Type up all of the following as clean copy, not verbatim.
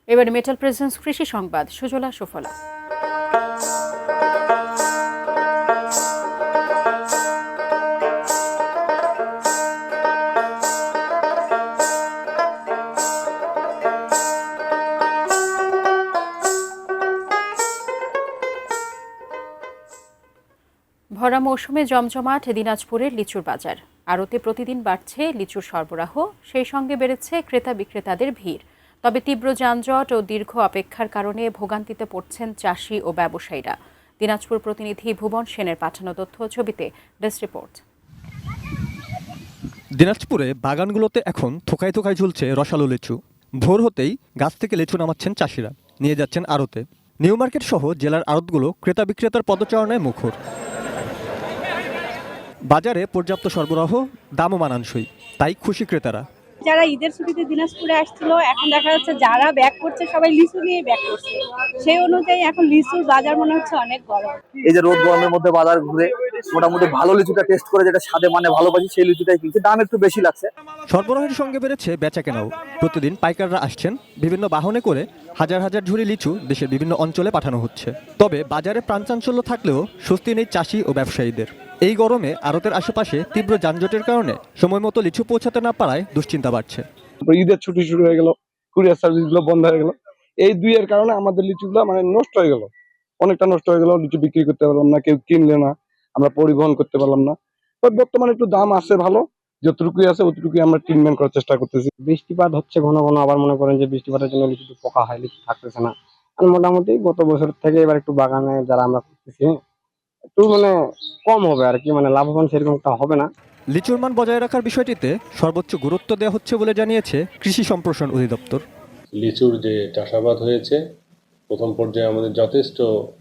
এবারে metal presence কৃষি সংবাদ, সুজলা সুফলা। ভরা মৌসুমে জমজমাট দিনাজপুরের লিচুর বাজার। আড়তে প্রতিদিন বাড়ছে লিচুর সরবরাহ, সেই সঙ্গে বেড়েছে ক্রেতা বিক্রেতাদের ভিড়। তবে তীব্র যানজট ও দীর্ঘ অপেক্ষার কারণে ভোগান্তিতে পড়ছেন চাষি ও ব্যবসায়ীরা। দিনাজপুর প্রতিনিধি ভুবন সেনের পাঠানো তথ্য ছবিতে ডেস্ক রিপোর্ট। দিনাজপুরে বাগানগুলোতে এখন থোকায় থোকায় ঝুলছে রসালো লিচু। ভোর হতেই গাছ থেকে লিচু নামাচ্ছেন চাষিরা, নিয়ে যাচ্ছেন আড়তে। নিউ মার্কেট সহ জেলার আড়তগুলো ক্রেতা বিক্রেতার পদচারণায় মুখর। বাজারে পর্যাপ্ত সরবরাহ, দামও মানানসই, তাই খুশি ক্রেতারা। যারা ঈদের ছুটিতে দিনাজপুরে আসছিল, এখন দেখা যাচ্ছে যারা ব্যাক করছে সবাই লিচু নিয়ে ব্যাক করছে। সেই অনুযায়ী এখন লিচুর বাজার মনে হচ্ছে অনেক বড়। এই যে রোদ গরমের মধ্যে বাজার ঘুরে মোটামুটি ভালো লিচুটা টেস্ট করে যেটা স্বাদে মানে ভালো পাচ্ছি, সেই লিচুটাই কিনছি। দাম একটু বেশি লাগছে। সরবরাহের সঙ্গে বেড়েছে বেচা কেনাও। প্রতিদিন পাইকাররা আসছেন, বিভিন্ন বাহনে করে হাজার হাজার ঝুড়ি লিচু দেশের বিভিন্ন অঞ্চলে পাঠানো হচ্ছে। তবে বাজারে প্রাণচাঞ্চল্য থাকলেও স্বস্তি নেই চাষি ও ব্যবসায়ীদের। এই গরমে আড়তের আশেপাশে তীব্র যানজটের কারণে সময় মতো লিচু পৌঁছাতে না পারায় দুশ্চিন্তা বাড়ছে। ঈদের ছুটি শুরু হয়ে গেল, কুরিয়ার সার্ভিস গুলো বন্ধ হয়ে গেল। এই দুইয়ের কারণে আমাদের লিচুগুলো মানে নষ্ট হয়ে গেল, অনেকটা নষ্ট হয়ে গেল। লিচু বিক্রি করতে পারলাম না, কেউ কিনলে না, আমরা পরিবহন করতে পারলাম না। তবে বর্তমানে একটু দাম আছে ভালো, যতটুকুই আছে অতটুকুই আমরা ট্রিটমেন্ট করার চেষ্টা করতেছি। বৃষ্টিপাত হচ্ছে ঘন ঘন, আবার মনে করেন যে বৃষ্টিপাতের জন্য লিচু পোকা হয়, লিচু থাকতেছে না। আর মোটামুটি গত বছর থেকে এবার একটু বাগানে যারা আমরা করতেছি একটু মানে কম হবে আর কি, মানে লাভবান সেরকমটা হবে না। লিচুর মান বজায় রাখার বিষয়টিতে সর্বোচ্চ গুরুত্ব দেওয়া হচ্ছে বলে জানিয়েছে কৃষি সম্প্রসারণ অধিদপ্তর। লিচুর যে চাষাবাদ হয়েছে, প্রথম পর্যায়ে আমাদের যথেষ্ট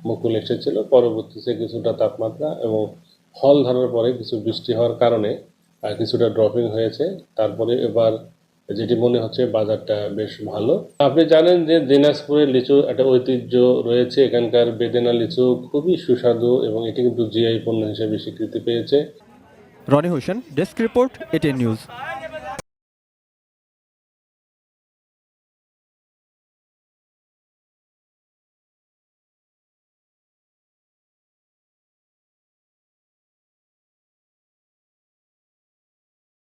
মুকুল এসেছিল, পরবর্তীতে কিছুটা তাপমাত্রা এবং ফল ধরার পরে কিছু বৃষ্টি হওয়ার কারণে কিছুটা ড্রপিং হয়েছে। তারপরে এবার যেটি মনে হচ্ছে বাজারটা বেশ ভালো। আপনি জানেন যে দিনাজপুরের লিচু একটা ঐতিহ্য রয়েছে, এখানকার বেদেনা লিচু খুবই সুস্বাদু এবং এটি কিন্তু জিআই পণ্য হিসেবে স্বীকৃতি পেয়েছে। Roni Hossain, desk report, ATN news.